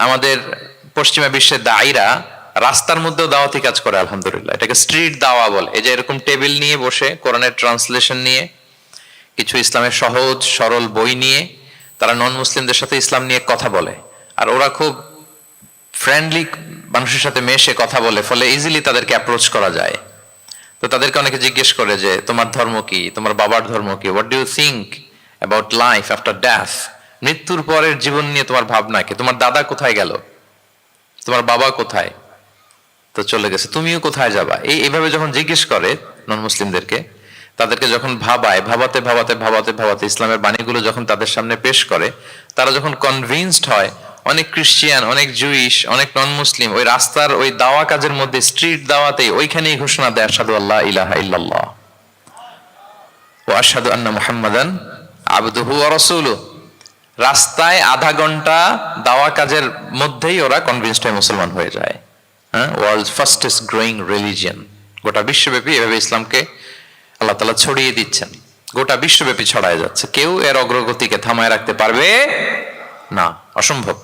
আমাদের পশ্চিমা বিশ্বের দায়ীরা রাস্তার মধ্যেও দাওয়াতি কাজ করে, আলহামদুলিল্লাহ। এটাকে স্ট্রিট দাওয়া বলে। এই যে এরকম টেবিল নিয়ে বসে কোরআনের ট্রান্সলেশন নিয়ে, কিছু ইসলামের সহজ সরল বই নিয়ে তারা নন মুসলিমদের সাথে ইসলাম নিয়ে কথা বলে। আর ওরা খুব ফ্রেন্ডলি মানুষের সাথে মেশে কথা বলে, ফলে ইজিলি তাদেরকে অ্যাপ্রোচ করা যায়। তো তাদেরকে অনেকে জিজ্ঞেস করে যে তোমার ধর্ম কি, তোমার বাবার ধর্ম কি, what do you think about life after death, মৃত্যুর পরের জীবন নিয়ে তোমার ভাবনা কি, তোমার দাদা কোথায় গেল, তোমার বাবা কোথায়, তো চলে গেছে, তুমিও কোথায় যাবা। এইভাবে যখন জিজ্ঞেস করে নন মুসলিমদেরকে, তাদেরকে যখন ভাবায়, ভাবাতে ভাবাতে ভাবাতে ভাবাতে ইসলামের বাণীগুলো যখন তাদের সামনে পেশ করে, তারা যখন কনভিন্সড হয়, অনেক ক্রিশ্চিয়ান, অনেক জুইশ, অনেক নন মুসলিম ওই রাস্তার ওই দাওয়া কাজের মধ্যে, স্ট্রিট দাওয়াতেই ওইখানেই ঘোষণা দেয় আশহাদু আল্লা ইলাহা ইল্লাল্লাহ ওয়া আশহাদু আন্না মুহাম্মাদান আবদুহু ওয়া রাসূলুহু। রাস্তায় আধা ঘন্টা দাওয়া কাজের মধ্যেই ওরা কনভিন্সড হয়ে মুসলমান হয়ে যায়। হ্যাঁ, ওয়ার্ল্ডস ফাস্টেস্ট গ্রোয়িং রিলিজিয়ন। গোটা বিশ্বব্যাপী এভাবে ইসলামকে আল্লাহ তাআলা ছড়িয়ে দিচ্ছেন, গোটা বিশ্বব্যাপী ছড়ায় যাচ্ছে। কেউ এর অগ্রগতিকে থামায় রাখতে পারবে না, অসম্ভব।